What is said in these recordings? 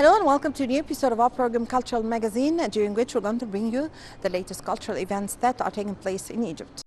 Hello and welcome to a new episode of our program Cultural Magazine, during which we're going to bring you the latest cultural events that are taking place in Egypt.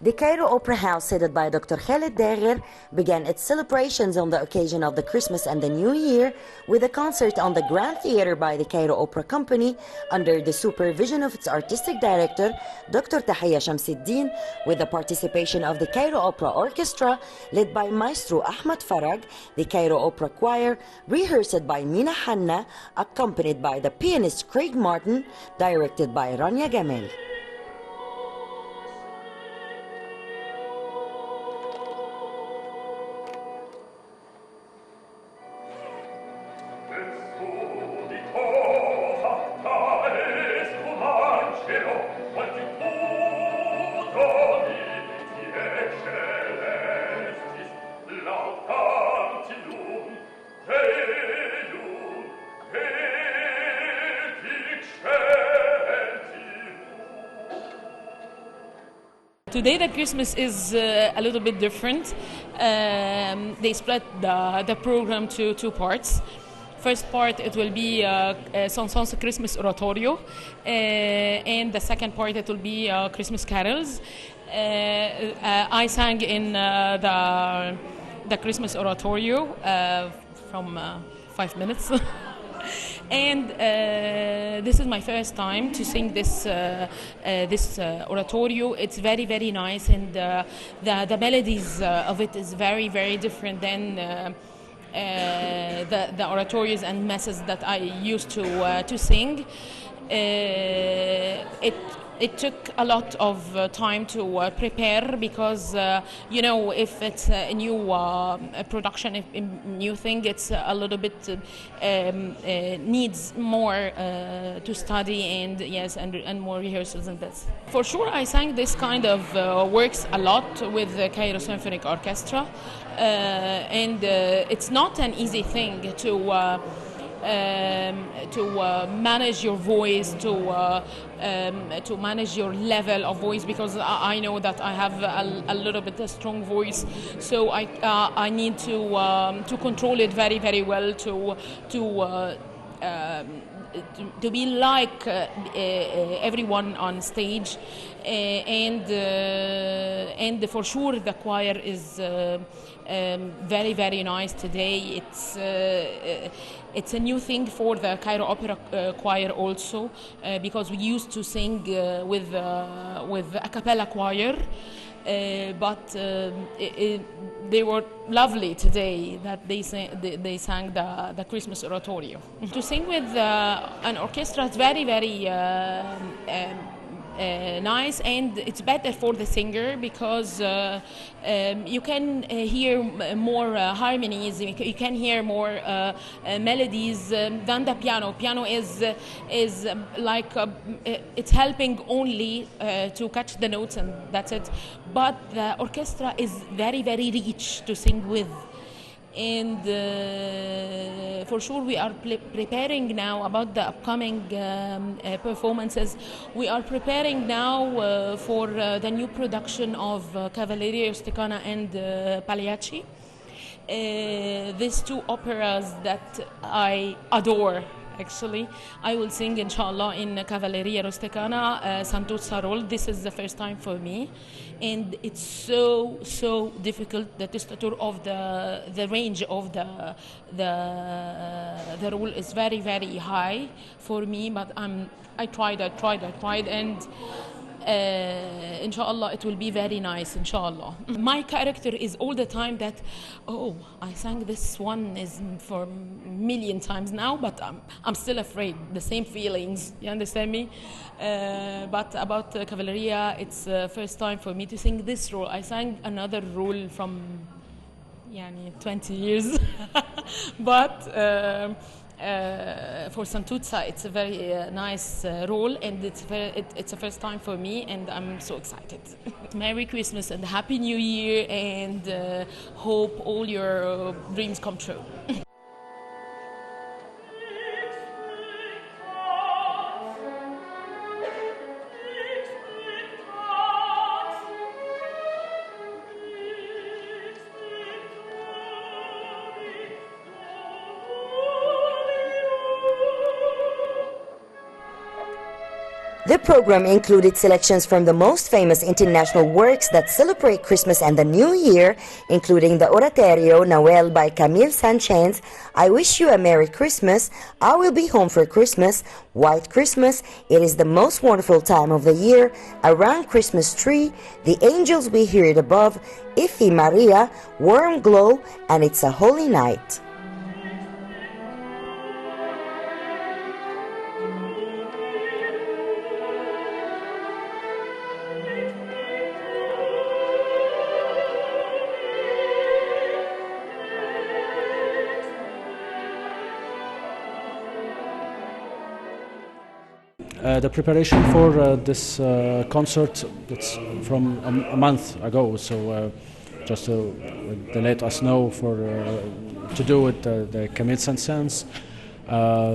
The Cairo Opera House, headed by Dr. Khaled Daguer, began its celebrations on the occasion of the Christmas and the New Year with a concert on the Grand Theatre by the Cairo Opera Company under the supervision of its artistic director, Dr. Tahiyya Shamsuddin, with the participation of the Cairo Opera Orchestra, led by Maestro Ahmad Farag, the Cairo Opera Choir, rehearsed by Mina Hanna, accompanied by the pianist Craig Martin, directed by Rania Gamel. Today the Christmas is a little bit different. They split the program to two parts. First part it will be Saint-Saëns Christmas Oratorio, and the second part it will be Christmas carols. I sang in the Christmas Oratorio from 5 minutes. And this is my first time to sing this oratorio. It's very, very nice, and the melodies of it is very, very different than the oratorios and masses that I used to sing. It took a lot of time to prepare because, if it's a new production, a new thing, it's a little bit needs more to study and more rehearsals and this. For sure, I sang this kind of works a lot with the Cairo Symphonic Orchestra, and it's not an easy thing to manage your voice, to manage your level of voice, because I know that I have a little bit of strong voice, so I need to control it very, very well to be like everyone on stage, and for sure the choir is very, very nice today. It's a new thing for the Cairo Opera Choir also, because we used to sing with a cappella choir, but they were lovely today that they sang the Christmas Oratorio. To sing with an orchestra is very, very nice, and it's better for the singer because you can hear more harmonies, you can hear more melodies than the piano. Piano is like it's helping only to catch the notes, and that's it. But the orchestra is very, very rich to sing with. And for sure we are preparing now about the upcoming performances. We are preparing now for the new production of Cavalleria Rusticana and Pagliacci. These two operas that I adore. actually. I will sing, inshallah, in Cavalleria Rusticana, Santuzza role. This is the first time for me. And it's so difficult. The testature of the range of the role is very high for me, but I tried, and inshallah it will be very nice, inshallah. My character is all the time that, oh, I sang this one is for a million times now, but I'm still afraid, the same feelings, you understand me? But about Cavalleria, it's first time for me to sing this role. I sang another role from 20 years, but for Santuzza, it's a very nice role, and it's the first time for me, and I'm so excited. Merry Christmas and Happy New Year, and hope all your dreams come true. The program included selections from the most famous international works that celebrate Christmas and the New Year, including the Oratorio Noel by Camille Saint-Saëns, I Wish You a Merry Christmas, I Will Be Home for Christmas, White Christmas, It is the Most Wonderful Time of the Year, Around Christmas Tree, The Angels We Hear It Above, Ifi Maria, Warm Glow, and It's a Holy Night. The preparation for this concert, it's from a month ago, so just to let us know to do with the Camille Saint-Saëns,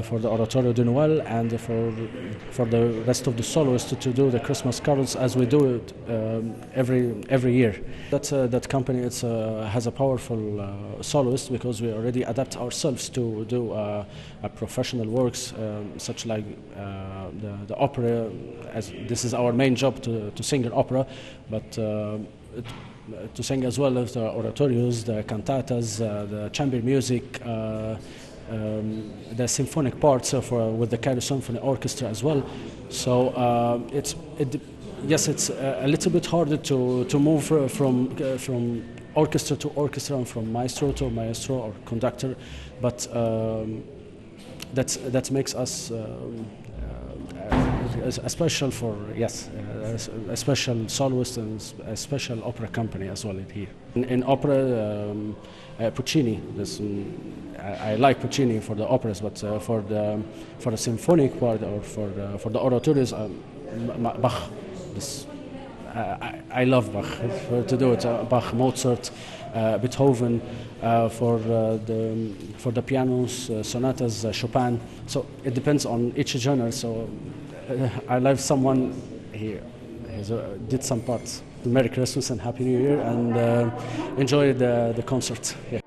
for the Oratorio de Noël, and for the rest of the soloists to do the Christmas carols as we do it every year. That company has a powerful soloist, because we already adapt ourselves to do professional works such like the opera, as this is our main job to sing in opera, but to sing as well as the oratorios, the cantatas, the chamber music, the symphonic parts with the Cairo Symphony Orchestra as well. So it's a little bit harder to move from orchestra to orchestra and from maestro to maestro or conductor, but that makes us a special a special soloist and a special opera company as well in here. In opera, Puccini. I like Puccini for the operas, but for the symphonic part or for the oratorios, Bach. I love Bach to do it. Bach, Mozart, Beethoven, for the pianos, sonatas, Chopin. So it depends on each genre. So I love someone here. Did some parts. Merry Christmas and Happy New Year, and enjoy the concert. Yeah.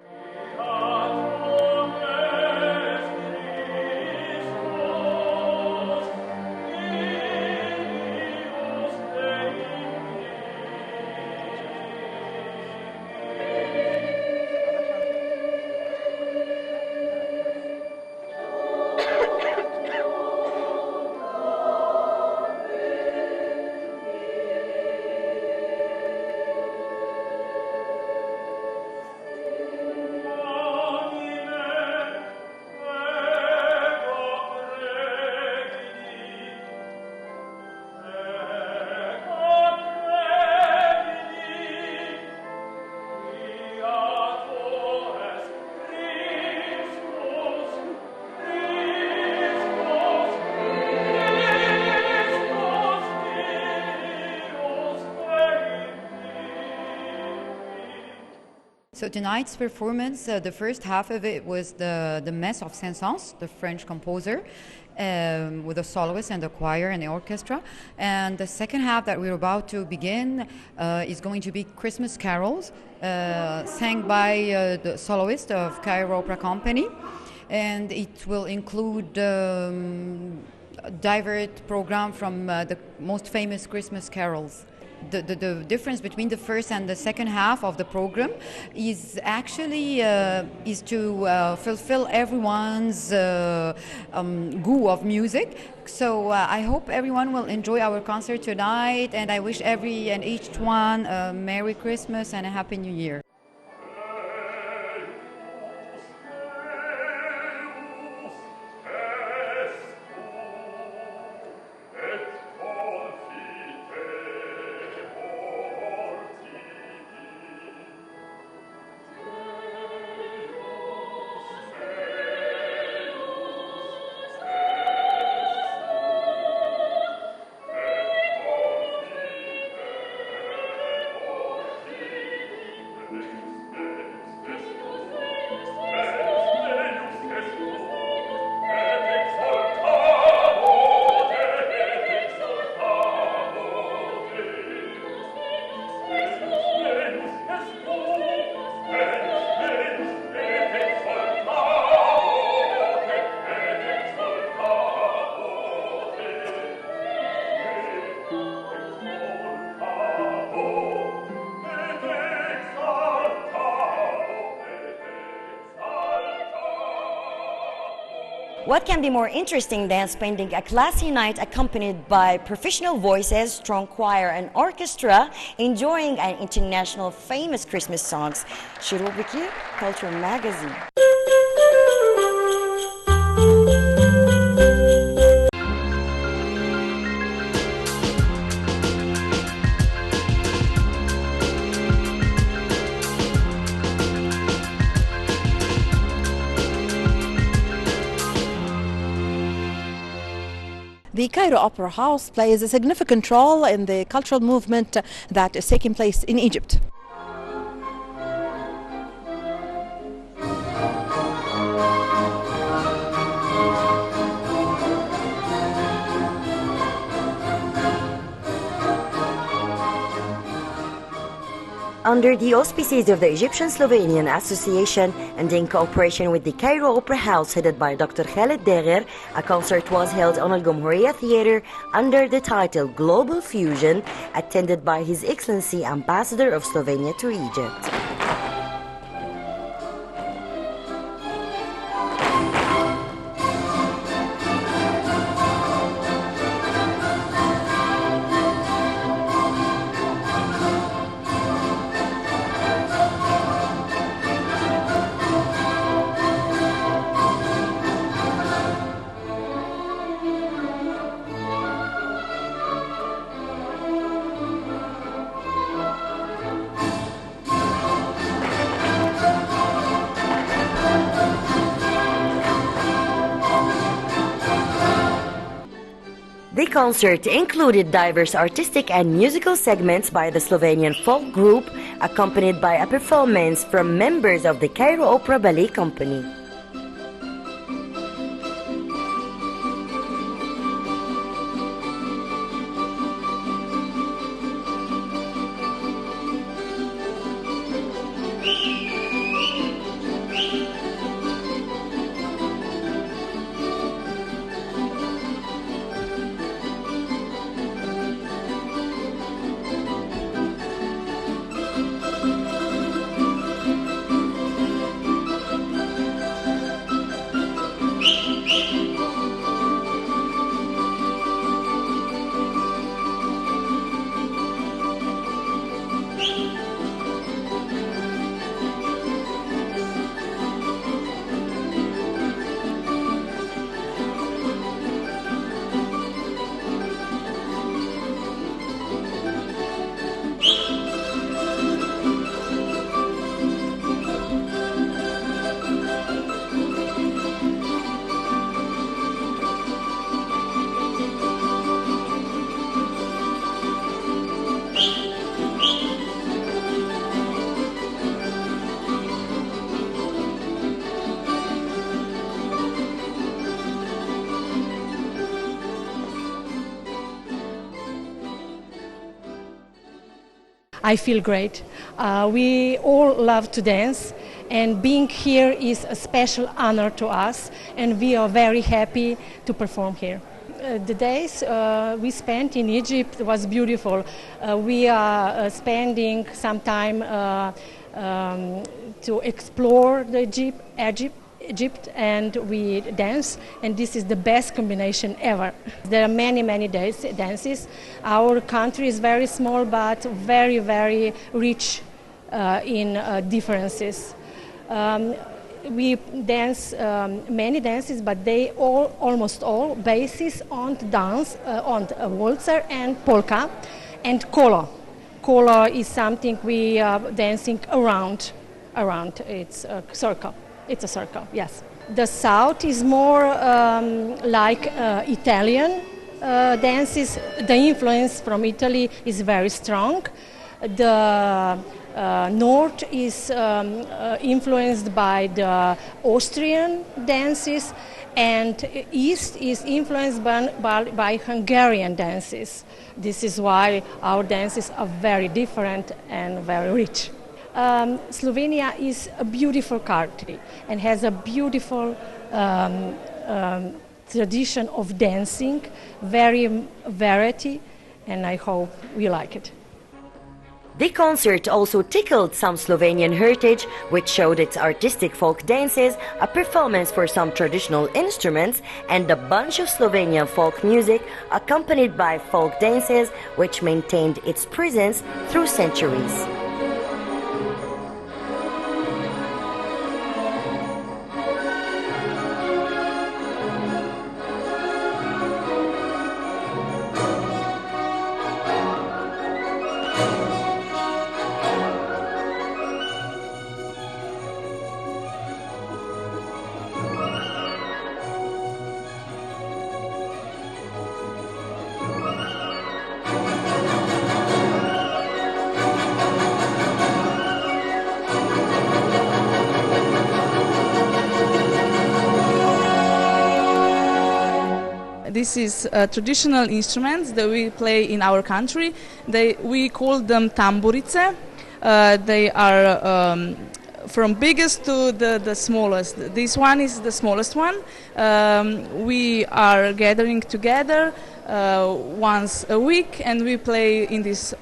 So tonight's performance, the first half of it was the Mess of Saint-Saëns, the French composer, with the soloist and the choir and the orchestra. And the second half that we're about to begin is going to be Christmas carols, sang by the soloist of Cairo Opera Company. and it will include a diverse program from the most famous Christmas carols. The difference between the first and the second half of the program is actually is to fulfill everyone's goût of music. So I hope everyone will enjoy our concert tonight, and I wish every and each one a Merry Christmas and a Happy New Year. What can be more interesting than spending a classy night accompanied by professional voices, strong choir and orchestra, enjoying an international famous Christmas songs? Shirou Bekir, Culture Magazine. The Cairo Opera House plays a significant role in the cultural movement that is taking place in Egypt. Under the auspices of the Egyptian-Slovenian Association and in cooperation with the Cairo Opera House headed by Dr. Khaled Derer, a concert was held on Al Gomhuriya Theatre under the title Global Fusion, attended by His Excellency Ambassador of Slovenia to Egypt. The concert included diverse artistic and musical segments by the Slovenian folk group, accompanied by a performance from members of the Cairo Opera Ballet Company. I feel great. We all love to dance, and being here is a special honor to us, and we are very happy to perform here. The days we spent in Egypt was beautiful. We are spending some time to explore the Egypt, and we dance, and this is the best combination ever. There are many dances. Our country is very small but very rich in differences. We dance many dances, but they almost all basis on dance, on waltzer and polka and kolo. Kolo is something we are dancing around. It's a circle. It's a circle, yes. The south is more like Italian dances. The influence from Italy is very strong. The north is influenced by the Austrian dances, and east is influenced by Hungarian dances. This is why our dances are very different and very rich. Slovenia is a beautiful country and has a beautiful tradition of dancing, very variety, and I hope we like it. The concert also tickled some Slovenian heritage, which showed its artistic folk dances, a performance for some traditional instruments, and a bunch of Slovenian folk music accompanied by folk dances, which maintained its presence through centuries. This is traditional instruments that we play in our country. We call them tamburice. They are from biggest to the smallest. This one is the smallest one. We are gathering together once a week, and we play in this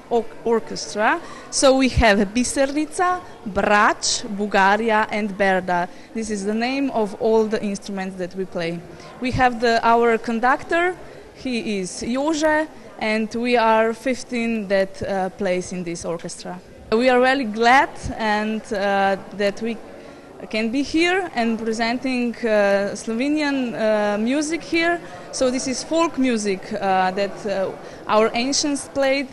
orchestra. So we have Bisernica, Brač, Bugaria and Berda. This is the name of all the instruments that we play. We have our conductor, he is Jože, and we are 15 that plays in this orchestra. We are really glad and that we can be here and presenting Slovenian music here. So this is folk music that our ancients played,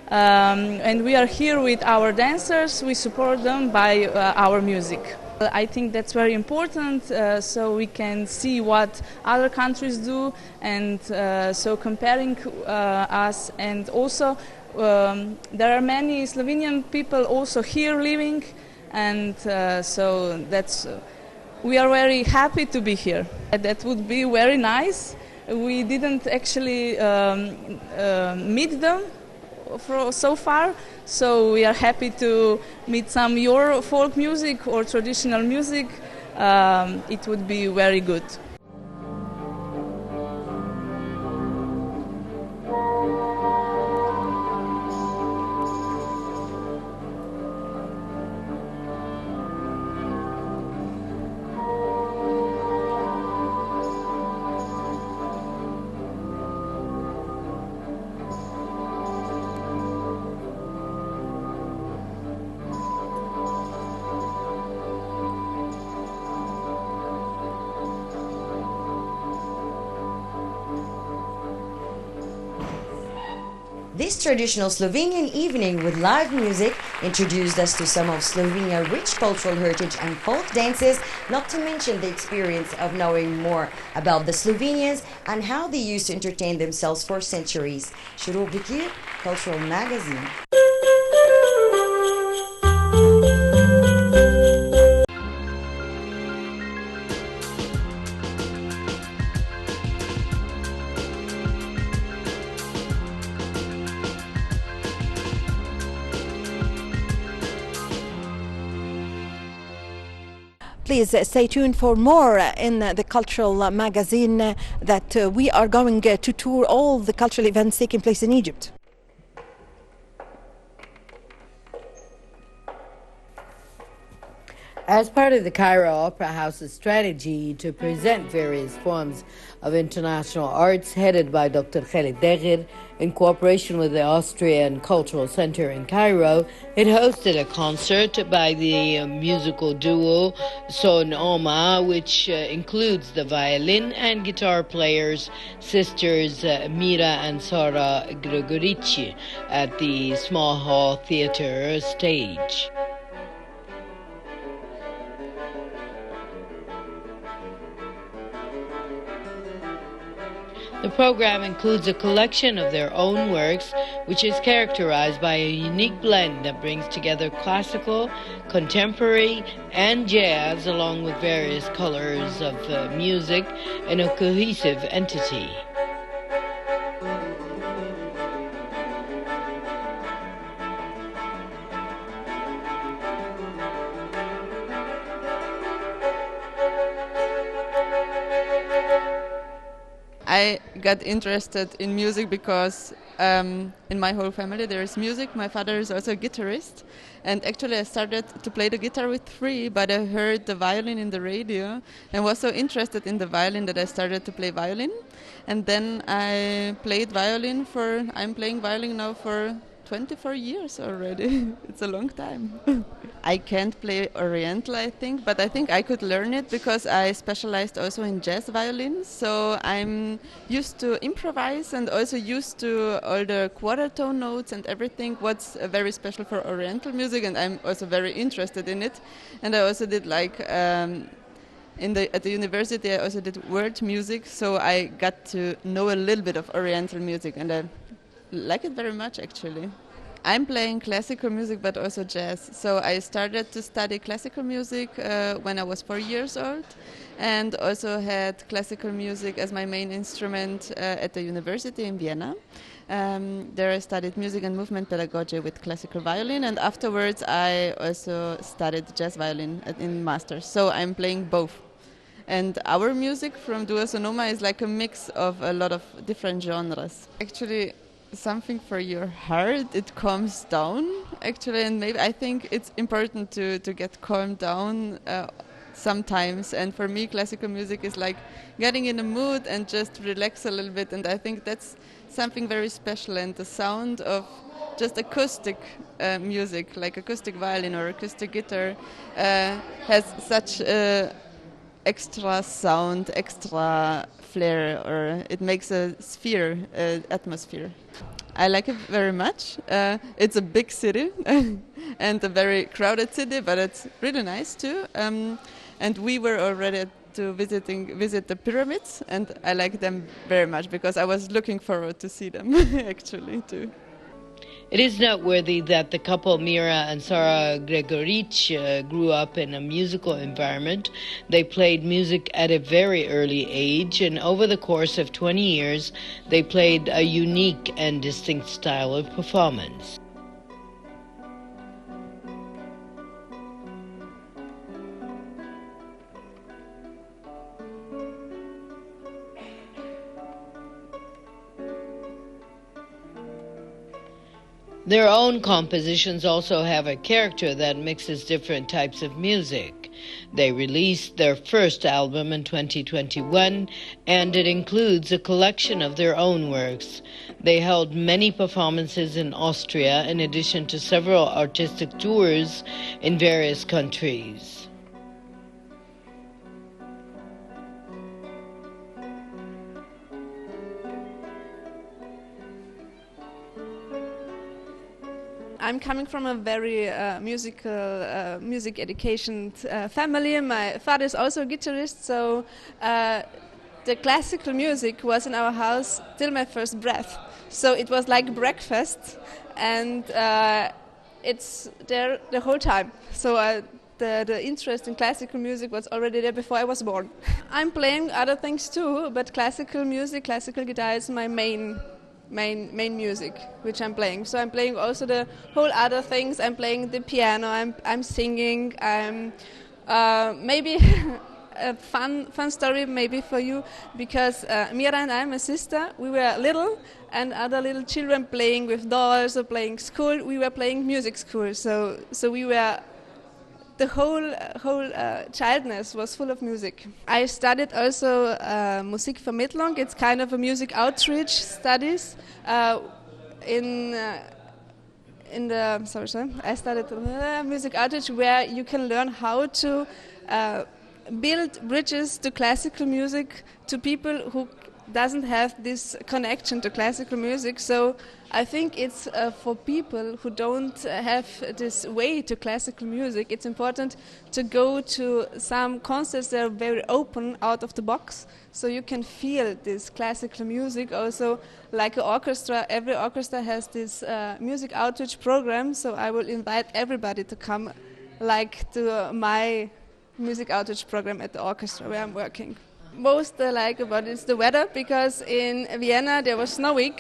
and we are here with our dancers. We support them by our music. I think that's very important, so we can see what other countries do, and so comparing us, and also there are many Slovenian people also here living, and so we are very happy to be here. That would be very nice. We didn't actually meet them so far, so we are happy to meet some your folk music or traditional music. It would be very good. This traditional Slovenian evening with live music introduced us to some of Slovenia's rich cultural heritage and folk dances, not to mention the experience of knowing more about the Slovenians and how they used to entertain themselves for centuries. Shirobiki, Cultural Magazine. Please stay tuned for more in the cultural magazine that we are going to tour all the cultural events taking place in Egypt. As part of the Cairo Opera House's strategy to present various forms of international arts, headed by Dr. Khaled Dagher, in cooperation with the Austrian Cultural Center in Cairo, it hosted a concert by the musical duo Son Oma, which includes the violin and guitar players, sisters Mira and Sara Gregorici, at the Small Hall Theater stage. The program includes a collection of their own works, which is characterized by a unique blend that brings together classical, contemporary, and jazz, along with various colors of music, in a cohesive entity. I got interested in music because in my whole family there is music. My father is also a guitarist, and actually I started to play the guitar with 3, but I heard the violin in the radio and was so interested in the violin that I started to play violin. And then I played violin I'm playing violin now for 24 years already. It's a long time. I can't play Oriental, I think, but I think I could learn it because I specialized also in jazz violin. So I'm used to improvise and also used to all the quarter tone notes and everything, what's very special for Oriental music, and I'm also very interested in it. And I also did at the university I also did world music, so I got to know a little bit of Oriental music, and I like it very much actually. I'm playing classical music but also jazz. So I started to study classical music when I was 4 years old, and also had classical music as my main instrument at the university in Vienna. There I studied music and movement pedagogy with classical violin, and afterwards I also studied jazz violin in masters. So I'm playing both. And our music from Duo Sonoma is like a mix of a lot of different genres. Actually, something for your heart, it calms down actually, and maybe I think it's important to get calmed down sometimes, and for me classical music is like getting in a mood and just relax a little bit, and I think that's something very special. And the sound of just acoustic music, like acoustic violin or acoustic guitar, has such extra sound, extra flair, or it makes a sphere, atmosphere. I like it very much. It's a big city and a very crowded city, but it's really nice too. And we were already to visit the pyramids, and I like them very much because I was looking forward to see them actually too. It is noteworthy that the couple Mira and Sara Gregorici grew up in a musical environment. They played music at a very early age, and over the course of 20 years, they played a unique and distinct style of performance. Their own compositions also have a character that mixes different types of music. They released their first album in 2021, and it includes a collection of their own works. They held many performances in Austria, in addition to several artistic tours in various countries. I'm coming from a very music education family. My father is also a guitarist, so the classical music was in our house till my first breath. So it was like breakfast, and it's there the whole time. So the interest in classical music was already there before I was born. I'm playing other things too, but classical music, classical guitar is my main music which I'm playing. So I'm playing also the whole other things. I'm playing the piano, I'm singing, I'm Maybe a fun story maybe for you, because Mira and I, my sister, we were little, and other little children playing with dolls or playing school. We were playing music school, so we were. The whole childness was full of music. I studied also Musikvermittlung. It's kind of a music outreach studies in the. I studied music outreach, where you can learn how to build bridges to classical music to people who doesn't have this connection to classical music. So I think it's for people who don't have this way to classical music, it's important to go to some concerts that are very open, out of the box, so you can feel this classical music. Also, like an orchestra, every orchestra has this music outreach program, so I will invite everybody to come, like to my music outreach program at the orchestra where I'm working. Most I like about it is the weather, because in Vienna there was snowing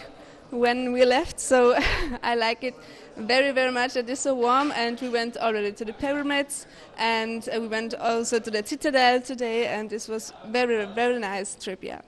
when we left, so I like it very, very much that it's so warm. And we went already to the pyramids, and we went also to the Citadel today, and this was very, very nice trip, yeah.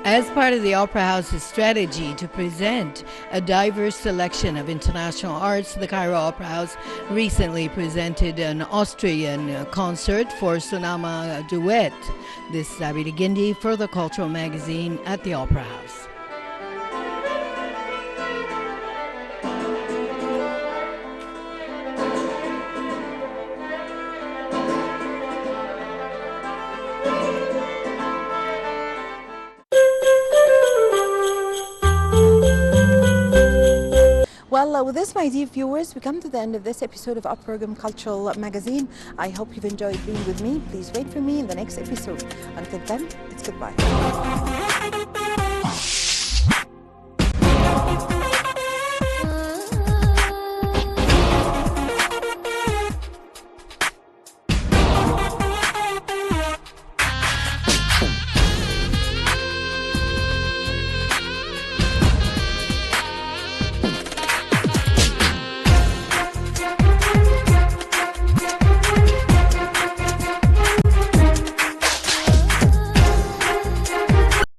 As part of the Opera House's strategy to present a diverse selection of international arts, the Cairo Opera House recently presented an Austrian concert for Sonama Duet. This is Abida Gindi for the Cultural Magazine at the Opera House. Well, with this, my dear viewers, we come to the end of this episode of Opera Program Cultural Magazine. I hope you've enjoyed being with me. Please wait for me in the next episode. Until then, it's goodbye.